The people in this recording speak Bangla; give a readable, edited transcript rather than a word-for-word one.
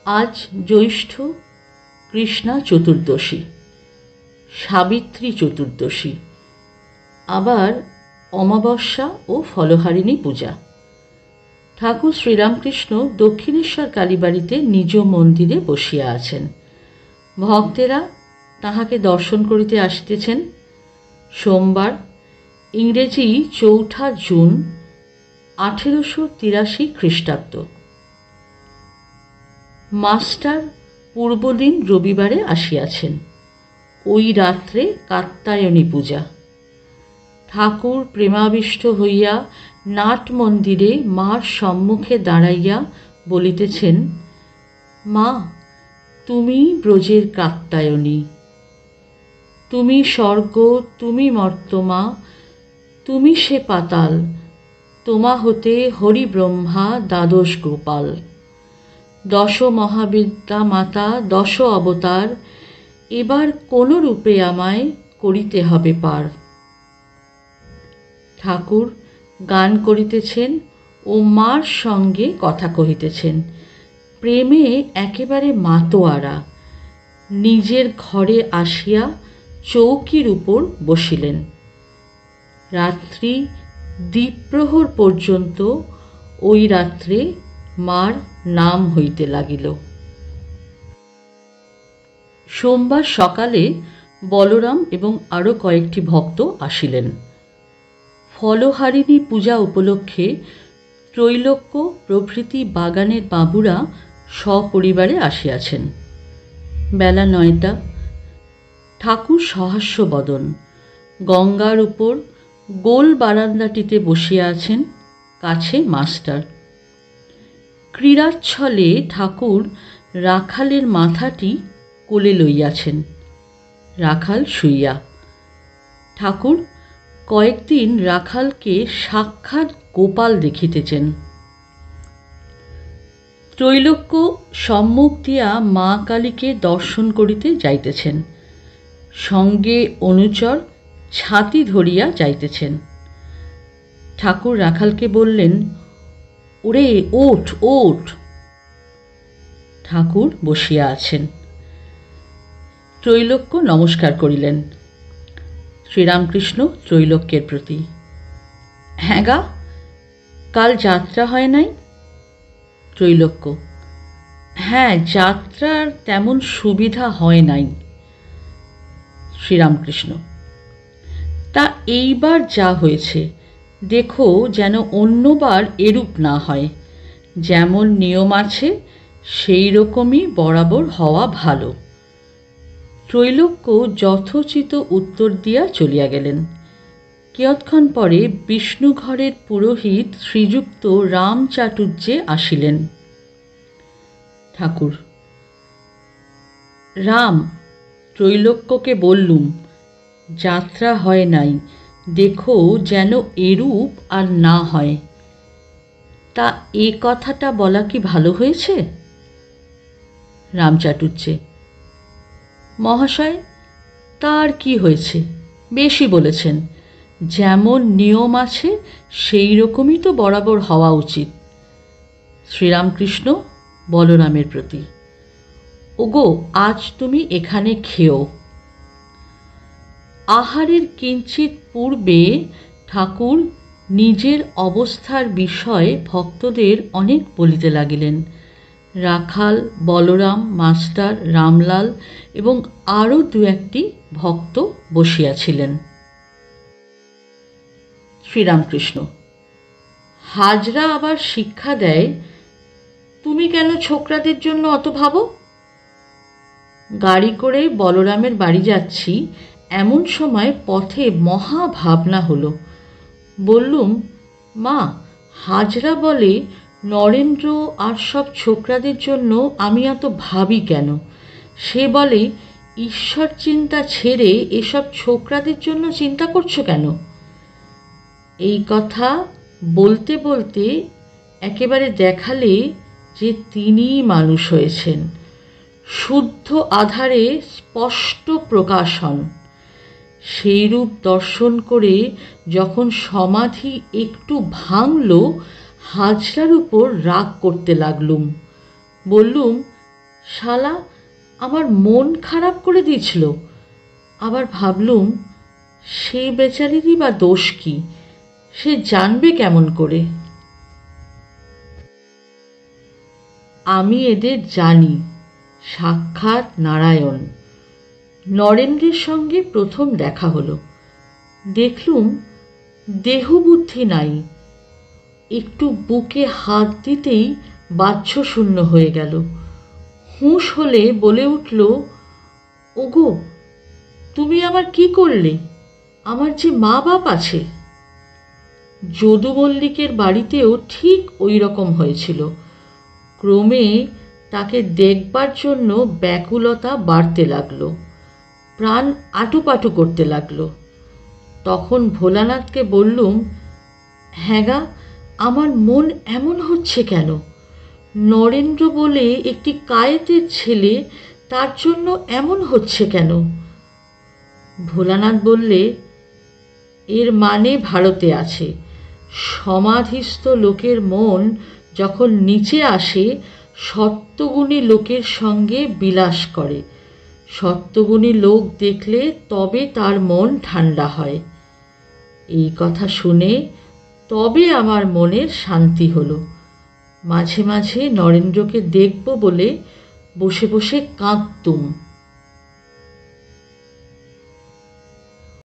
আজ জ্যৈষ্ঠ কৃষ্ণা চতুর্দশী, সাবিত্রী চতুর্দশী, আবার অমাবস্যা ও ফলহারিণী পূজা। ঠাকুর শ্রীরামকৃষ্ণ দক্ষিণেশ্বর কালীবাড়িতে নিজ মন্দিরে বসিয়া আছেন। ভক্তেরা তাহাকে দর্শন করিতে আসিতেছেন। সোমবার, ইংরেজি ৪ঠা জুন 1883 খ্রিস্টাব্দ। মাস্টার পূর্বদিন রবিবারে আসিয়াছেন। ওই রাত্রে কাত্যায়নী পূজা। ঠাকুর প্রেমাবিষ্ট হইয়া নাট মন্দিরে মার সম্মুখে দাঁড়াইয়া বলিতেছেন, মা, তুমি ব্রজের কাত্যায়নী, তুমি স্বর্গ, তুমি মর্তমা, তুমি সে পাতাল, তোমা হতে হরি ব্রহ্মা দ্বাদশ গোপাল, দশ মহাবিদ্যা মাতা, দশ অবতার, এবার কোন রূপে আমায় করিতে হবে পার। ঠাকুর গান করিতেছেন ও মার সঙ্গে কথা কহিতেছেন। প্রেমে একেবারে মাতোয়ারা। নিজের ঘরে আসিয়া চৌকির উপর বসিলেন। রাত্রি দ্বিপ্রহর পর্যন্ত ওই রাত্রে মার নাম হইতে লাগিল। সোমবার সকালে বলরাম এবং আরও কয়েকটি ভক্ত আসিলেন। ফলহারিণী পূজা উপলক্ষে ত্রৈলোক্য প্রভৃতি বাগানের বাবুরা সপরিবারে আসিয়াছেন। বেলা 9টা। ঠাকুর সহাস্যবদন গঙ্গার উপর গোল বারান্দাটিতে বসিয়া আছেন। কাছে মাস্টার। ক্রীড়াচ্ছলে ঠাকুর রাখালের মাথাটি কোলে লইয়াছেন। রাখাল শুইয়া। ঠাকুর কয়েকদিন রাখালকে সাক্ষাৎ গোপাল দেখিতেছেন। ত্রৈলোক্য সম্মুখ দিয়া মা কালীকে দর্শন করিতে যাইতেছেন। সঙ্গে অনুচর ছাতি ধরিয়া যাইতেছেন। ঠাকুর রাখালকে বললেন, ওরে ওঠ ওঠ। ঠাকুর বসিয়া আছেন। ত্রৈলোক্য নমস্কার করিলেন। শ্রীরামকৃষ্ণ ত্রৈলোক্যের প্রতি, হ্যাঁ গা, কাল যাত্রা হয় নাই? ত্রৈলোক্য, হ্যাঁ, যাত্রার তেমন সুবিধা হয় নাই। শ্রীরামকৃষ্ণ, তা এইবার যা হয়েছে দেখো যেন অন্যবার এরূপ না হয়। যেমন নিয়ম আছে সেই রকমই বরাবর হওয়া ভালো। ত্রৈলোক্য যথোচিত উত্তর দিয়া চলিয়া গেলেন। কিয়ৎক্ষণ পরে বিষ্ণুঘরের পুরোহিত শ্রীযুক্ত রামচাটুর্যে আসিলেন। ঠাকুর, রাম, ত্রৈলোক্যকে বললুম যাত্রা হয় নাই, দেখো যেন এরূপ আর না হয়। তা এ কথাটা বলা কি ভালো হয়েছে? রামচাটুর্যে, মহাশয়, তার কি হয়েছে, বেশি বলেছেন। যেমন নিয়ম আছে সেই রকমই তো বরাবর হওয়া উচিত। শ্রীরামকৃষ্ণ বলরামের প্রতি, ওগো, আজ তুমি এখানে খেও। আহারের কিঞ্চিত পূর্বে ঠাকুর নিজের অবস্থার বিষয়ে ভক্তদের অনেক বলিতে লাগিলেন। রাখাল, বলরাম, মাস্টার, রামলাল এবং আরও 2-1টি ভক্ত বসিয়াছিলেন। শ্রীরামকৃষ্ণ, হাজরা আবার শিক্ষা দেয়, তুমি কেন ছোকরাদের জন্য অত ভাবো? গাড়ি করে বলরামের বাড়ি যাচ্ছি, এমন সময় পথে মহা ভাবনা হলো। বললুম, মা, হাজরা বলে নরেন্দ্র আর সব ছোকরাদের জন্য আমি এত ভাবি কেন? সে বলে, ঈশ্বর চিন্তা ছেড়ে এসব ছোকরাদের জন্য চিন্তা করছো কেন? এই কথা বলতে বলতে একেবারে দেখালে যে তিনিই মানুষ হয়েছেন, শুদ্ধ আধারে স্পষ্ট প্রকাশ হন। সেই রূপ দর্শন করে যখন সমাধি একটু ভাঙল, হাজরার উপর রাগ করতে লাগলুম। বললুম, শালা আমার মন খারাপ করে দিয়েছিল। আবার ভাবলুম, সেই বেচারিরই বা দোষ কি, সে জানবে কেমন করে? আমি এদের জানি, সাক্ষাৎ নারায়ণ। নরেন্দ্রের সঙ্গে প্রথম দেখা হলো। দেখলুম দেহবুদ্ধি নাই। একটু বুকে হাত দিতেই বাহ্যশূন্য হয়ে গেল। হুঁশ হলে বলে উঠল, ওগো, তুমি আমার কি করলে? আমার যে মা বাপ আছে। যদু মল্লিকের বাড়িতেও ঠিক ওই রকম হয়েছিল। ক্রমে তাকে দেখবার জন্য ব্যাকুলতা বাড়তে লাগলো, প্রাণ আটুপাটু করতে লাগলো। তখন ভোলানাথকে বললুম, হ্যাঁ গা, আমার মন এমন হচ্ছে কেন? নরেন্দ্র বলে একটি কায়েতের ছেলে, তার জন্য এমন হচ্ছে কেন? ভোলানাথ বললে, এর মানে ভারতে আছে, সমাধিস্থ লোকের মন যখন নিচে আসে সত্যগুণী লোকের সঙ্গে বিলাস করে। সত্যগুণী লোক দেখলে তবে তার মন ঠান্ডা হয়। এই কথা শুনে তবে আমার মনের শান্তি হলো। মাঝে মাঝে নরেন্দ্রকে দেখব বলে বসে বসে কাঁদতুম।